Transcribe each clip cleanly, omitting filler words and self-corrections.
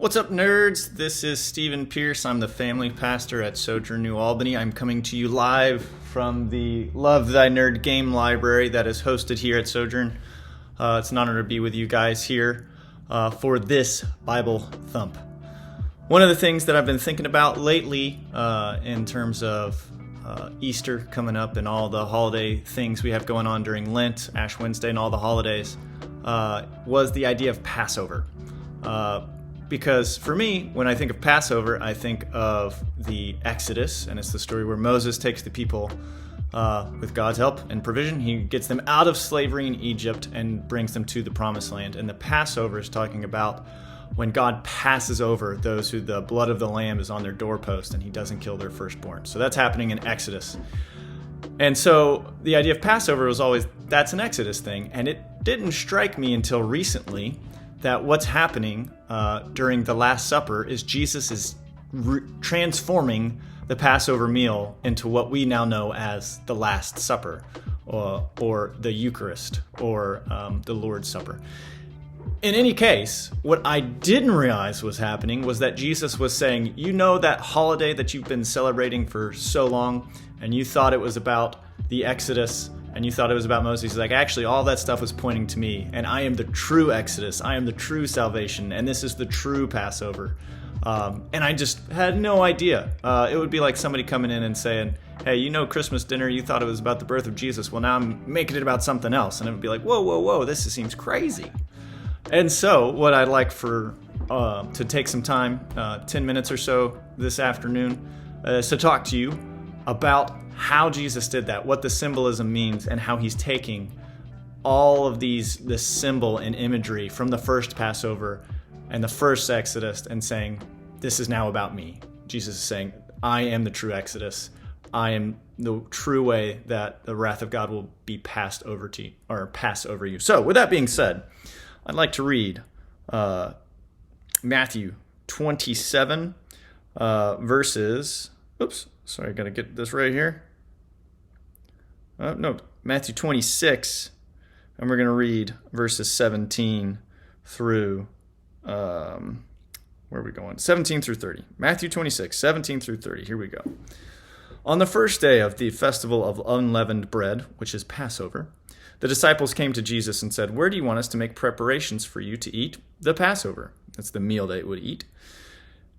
What's up, nerds? This is Stephen Pierce. I'm the family pastor at Sojourn New Albany. I'm coming to you live from the Love Thy Nerd game library that is hosted here at Sojourn. It's an honor to be with you guys here for this Bible Thump. One of the things that I've been thinking about lately in terms of Easter coming up and all the holiday things we have going on during Lent, Ash Wednesday, and all the holidays was the idea of Passover. Because for me, when I think of Passover, I think of the Exodus, and it's the story where Moses takes the people with God's help and provision. He gets them out of slavery in Egypt and brings them to the Promised Land. And the Passover is talking about when God passes over those who the blood of the Lamb is on their doorpost and he doesn't kill their firstborn. So that's happening in Exodus. And so the idea of Passover was always, that's an Exodus thing. And it didn't strike me until recently that what's happening during the Last Supper is Jesus is transforming the Passover meal into what we now know as the Last Supper, or the Eucharist, or the Lord's Supper. In any case, what I didn't realize was happening was that Jesus was saying, you know that holiday that you've been celebrating for so long, and you thought it was about the Exodus, and you thought it was about Moses. He's like, actually, all that stuff was pointing to me, and I am the true Exodus. I am the true salvation, and this is the true Passover. And I just had no idea. It would be like somebody coming in and saying, hey, you know Christmas dinner, you thought it was about the birth of Jesus. Well, now I'm making it about something else. And it would be like, whoa, this seems crazy. And so what I'd like for to take some time, 10 minutes or so this afternoon, is to talk to you about how Jesus did that, what the symbolism means, and how he's taking all of this symbol and imagery from the first Passover and the first Exodus and saying, this is now about me. Jesus is saying, I am the true Exodus. I am the true way that the wrath of God will be passed over to you, or pass over you. So with that being said, I'd like to read Matthew 27 verses. Oops, sorry, I got to get this right here. Matthew 26, and we're going to read verses 17 through, where are we going? 17 through 30. Matthew 26, 17 through 30. Here we go. On the first day of the festival of unleavened bread, which is Passover, the disciples came to Jesus and said, where do you want us to make preparations for you to eat the Passover? That's the meal they would eat.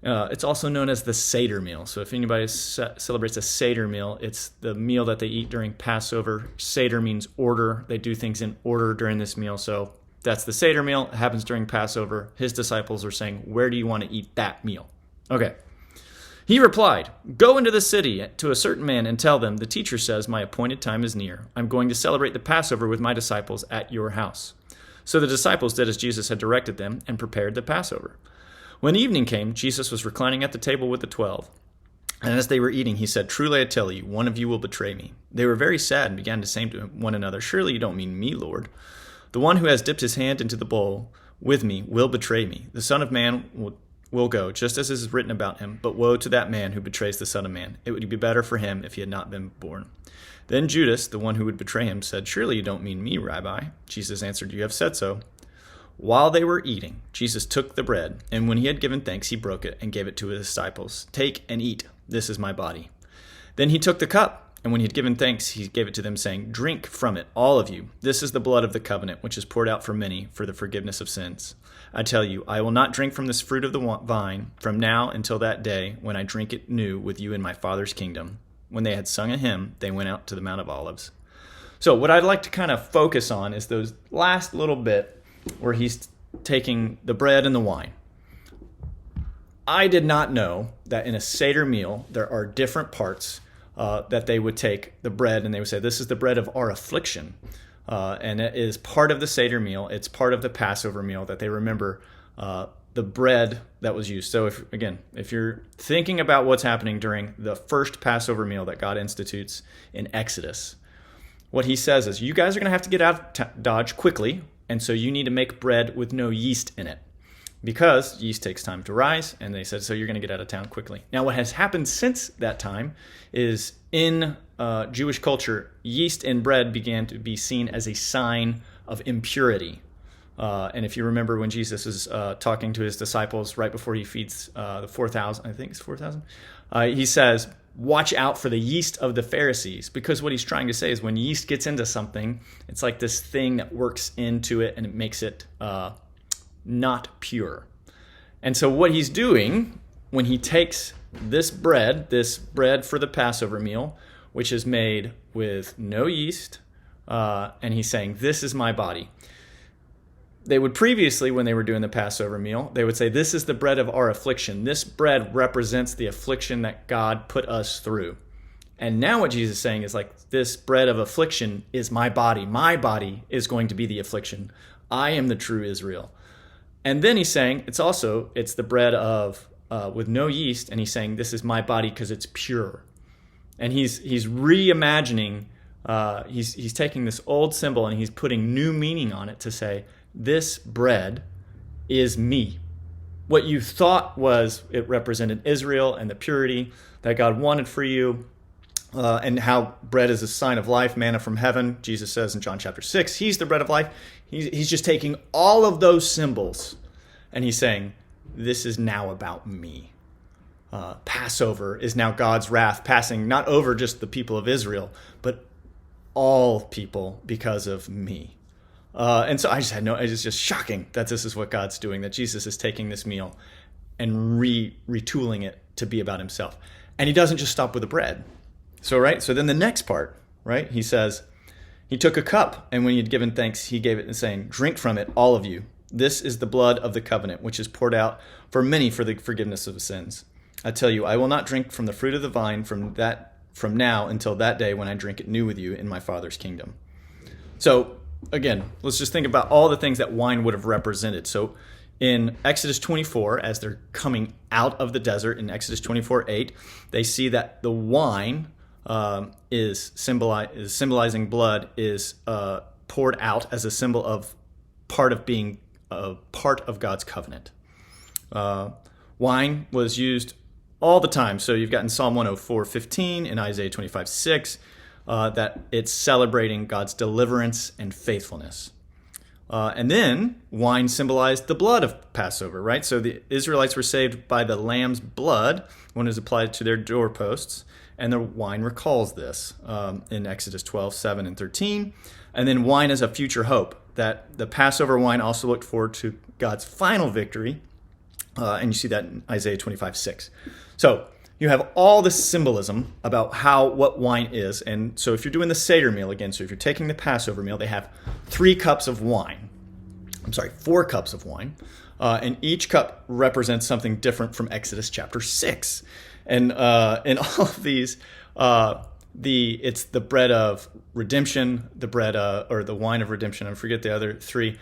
It's also known as the Seder meal. So if anybody celebrates a Seder meal, it's the meal that they eat during Passover. Seder means order. They do things in order during this meal. So that's the Seder meal. It happens during Passover. His disciples are saying, where do you want to eat that meal? Okay. He replied, go into the city to a certain man and tell them, the teacher says, my appointed time is near. I'm going to celebrate the Passover with my disciples at your house. So the disciples did as Jesus had directed them and prepared the Passover. When evening came, Jesus was reclining at the table with the 12. And as they were eating, he said, truly I tell you, one of you will betray me. They were very sad and began to say to one another, surely you don't mean me, Lord. The one who has dipped his hand into the bowl with me will betray me. The Son of Man will go, just as is written about him. But woe to that man who betrays the Son of Man. It would be better for him if he had not been born. Then Judas, the one who would betray him, said, surely you don't mean me, Rabbi. Jesus answered, you have said so. While they were eating, Jesus took the bread, and when he had given thanks, he broke it and gave it to his disciples. Take and eat. This is my body. Then he took the cup, and when he had given thanks, he gave it to them, saying, drink from it, all of you. This is the blood of the covenant, which is poured out for many for the forgiveness of sins. I tell you, I will not drink from this fruit of the vine from now until that day when I drink it new with you in my Father's kingdom. When they had sung a hymn, they went out to the Mount of Olives. So what I'd like to kind of focus on is those last little bit where he's taking the bread and the wine. I did not know that in a Seder meal, there are different parts that they would take the bread and they would say, this is the bread of our affliction. And it is part of the Seder meal. It's part of the Passover meal that they remember the bread that was used. So if you're thinking about what's happening during the first Passover meal that God institutes in Exodus, what he says is, you guys are going to have to get out of Dodge quickly. And so you need to make bread with no yeast in it, because yeast takes time to rise. And they said, so you're going to get out of town quickly. Now, what has happened since that time is in Jewish culture, yeast in bread began to be seen as a sign of impurity. And if you remember when Jesus is talking to his disciples right before he feeds the 4,000, I think it's 4,000, he says, watch out for the yeast of the Pharisees, because what he's trying to say is when yeast gets into something, it's like this thing that works into it and it makes it not pure. And so what he's doing when he takes this bread for the Passover meal, which is made with no yeast, and he's saying, this is my body. They would previously, when they were doing the Passover meal, they would say, this is the bread of our affliction. This bread represents the affliction that God put us through. And now what Jesus is saying is like, this bread of affliction is my body. My body is going to be the affliction. I am the true Israel. And then he's saying, it's the bread of with no yeast, and he's saying, this is my body because it's pure. And he's reimagining, he's taking this old symbol and he's putting new meaning on it to say, this bread is me. What you thought was it represented Israel and the purity that God wanted for you, and how bread is a sign of life, manna from heaven. Jesus says in John chapter 6, he's the bread of life. He's just taking all of those symbols and he's saying, this is now about me. Passover is now God's wrath passing not over just the people of Israel, but all people because of me. And so it's just shocking that this is what God's doing, that Jesus is taking this meal and retooling it to be about himself. And he doesn't just stop with the bread. So then the next part, right? He says, he took a cup, and when he had given thanks, he gave it and saying, drink from it, all of you. This is the blood of the covenant, which is poured out for many for the forgiveness of sins. I tell you, I will not drink from the fruit of the vine from now until that day when I drink it new with you in my Father's kingdom. So again, let's just think about all the things that wine would have represented. So in Exodus 24, as they're coming out of the desert, in Exodus 24:8, they see that the wine is symbolizing blood, is poured out as a symbol of part of being a part of God's covenant. Wine was used all the time. So you've got in Psalm 104:15, in Isaiah 25:6, that it's celebrating God's deliverance and faithfulness. And then wine symbolized the blood of Passover, right? So the Israelites were saved by the lamb's blood when it was applied to their doorposts, and the wine recalls this in Exodus 12:7 and 13. And then wine is a future hope, that the Passover wine also looked forward to God's final victory, and you see that in Isaiah 25:6. So you have all this symbolism about what wine is. And so if you're doing the Seder meal again, so if you're taking the Passover meal, they have 4 cups of wine. And each cup represents something different from Exodus chapter 6. And in all of these, it's the bread of redemption, or the wine of redemption. I forget the other 3.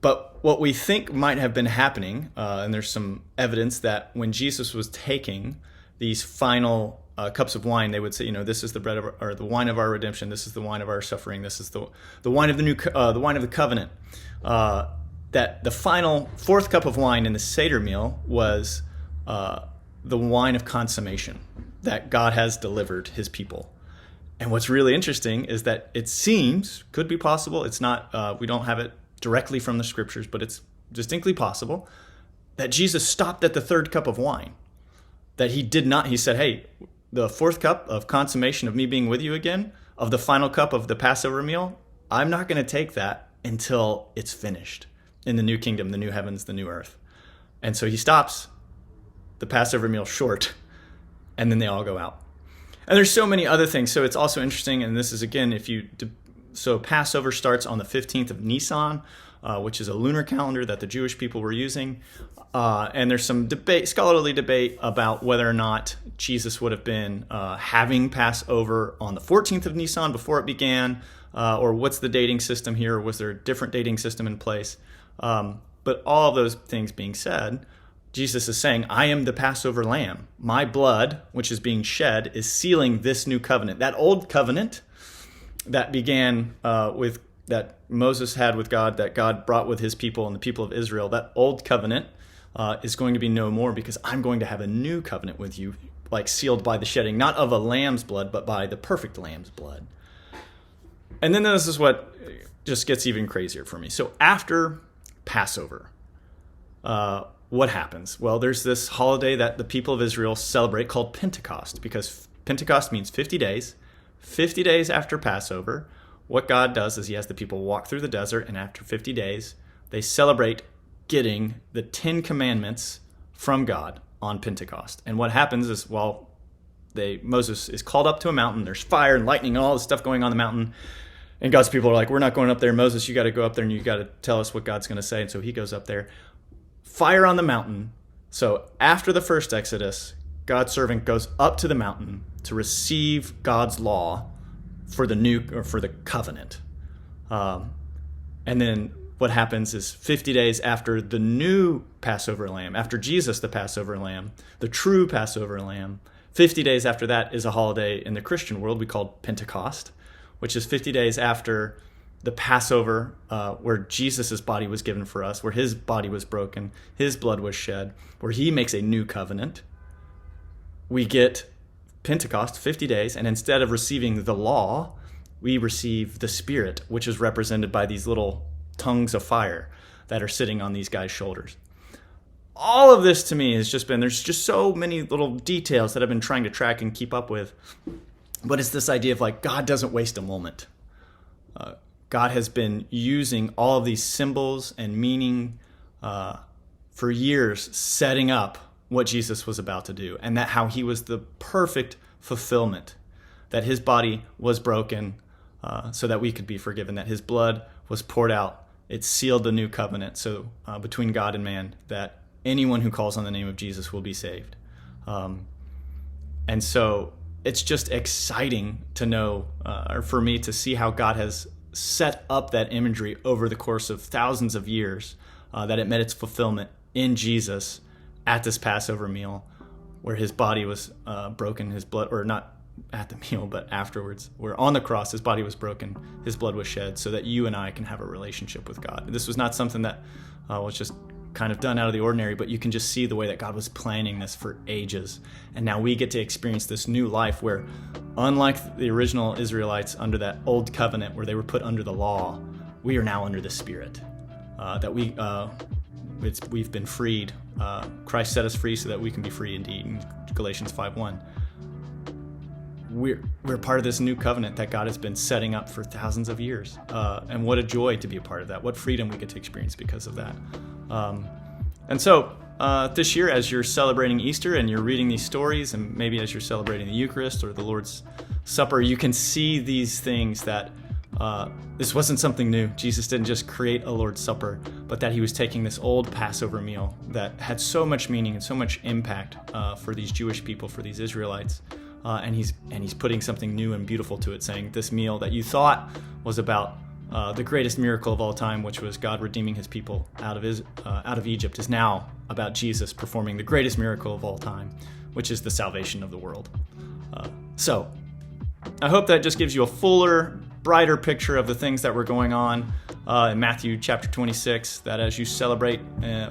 But what we think might have been happening, and there's some evidence that when Jesus was taking these final cups of wine, they would say, this is the bread or the wine of our redemption. This is the wine of our suffering. This is the wine of the wine of the covenant. That the final 4th cup of wine in the Seder meal was the wine of consummation, that God has delivered his people. And what's really interesting is that it seems, could be possible, it's not, we don't have it directly from the scriptures, but it's distinctly possible, that Jesus stopped at the 3rd cup of wine. That he did not, he said, hey, the 4th cup of consummation of me being with you again, of the final cup of the Passover meal, I'm not going to take that until it's finished in the new kingdom, the new heavens, the new earth. And so he stops the Passover meal short, and then they all go out. And there's so many other things. So it's also interesting, and this is, again, so Passover starts on the 15th of Nisan, which is a lunar calendar that the Jewish people were using. And there's some scholarly debate about whether or not Jesus would have been having Passover on the 14th of Nisan before it began, or what's the dating system here, or was there a different dating system in place? But all of those things being said, Jesus is saying, I am the Passover lamb. My blood, which is being shed, is sealing this new covenant. That old covenant that began that Moses had with God, that God brought with his people and the people of Israel, that old covenant is going to be no more, because I'm going to have a new covenant with you, like sealed by the shedding, not of a lamb's blood, but by the perfect lamb's blood. And then this is what just gets even crazier for me. So after Passover, what happens? Well, there's this holiday that the people of Israel celebrate called Pentecost, because Pentecost means 50 days. 50 days after Passover, what God does is he has the people walk through the desert, and after 50 days, they celebrate getting the 10 commandments from God on Pentecost. And what happens is while Moses is called up to a mountain, there's fire and lightning and all this stuff going on the mountain, and God's people are like, we're not going up there. Moses, you got to go up there and you got to tell us what God's going to say. And so he goes up there. Fire on the mountain. So after the first Exodus, God's servant goes up to the mountain to receive God's law for the covenant. And then what happens is 50 days after the new Passover lamb, after Jesus, the Passover lamb, the true Passover lamb, 50 days after that is a holiday in the Christian world we call Pentecost, which is 50 days after the Passover, where Jesus' body was given for us, where his body was broken, his blood was shed, where he makes a new covenant. We get Pentecost, 50 days, and instead of receiving the law, we receive the Spirit, which is represented by these little tongues of fire that are sitting on these guys' shoulders. All of this to me has just been, there's just so many little details that I've been trying to track and keep up with. But it's this idea of like, God doesn't waste a moment. God has been using all of these symbols and meaning for years, setting up what Jesus was about to do, and that how he was the perfect fulfillment, that his body was broken so that we could be forgiven, that his blood was poured out. It sealed the new covenant between God and man, that anyone who calls on the name of Jesus will be saved. And so it's just exciting to know, or for me to see how God has set up that imagery over the course of thousands of years, that it met its fulfillment in Jesus at this Passover meal, where his body was broken, his blood, or not at the meal, but afterwards, where on the cross his body was broken, his blood was shed, so that you and I can have a relationship with God. This was not something that was just kind of done out of the ordinary, but you can just see the way that God was planning this for ages. And now we get to experience this new life where, unlike the original Israelites under that old covenant where they were put under the law, we are now under the Spirit. We've been freed. Christ set us free so that we can be free indeed, in Galatians 5:1. We're part of this new covenant that God has been setting up for thousands of years. And what a joy to be a part of that. What freedom we get to experience because of that. And so this year, as you're celebrating Easter and you're reading these stories, and maybe as you're celebrating the Eucharist or the Lord's Supper, you can see these things that this wasn't something new. Jesus didn't just create a Lord's Supper, but that he was taking this old Passover meal that had so much meaning and so much impact for these Jewish people, for these Israelites. And he's putting something new and beautiful to it, saying this meal that you thought was about the greatest miracle of all time, which was God redeeming his people out of Egypt, is now about Jesus performing the greatest miracle of all time, which is the salvation of the world. So I hope that just gives you a fuller, brighter picture of the things that were going on in Matthew chapter 26, that as you celebrate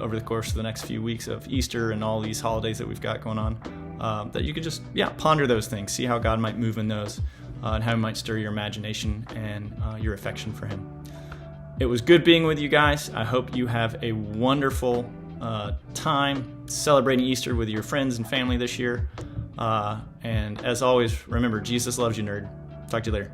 over the course of the next few weeks of Easter and all these holidays that we've got going on, that you could just ponder those things, see how God might move in those, and how it might stir your imagination and your affection for him. It was good being with you guys. I hope you have a wonderful time celebrating Easter with your friends and family this year. And as always, remember, Jesus loves you, nerd. Talk to you later.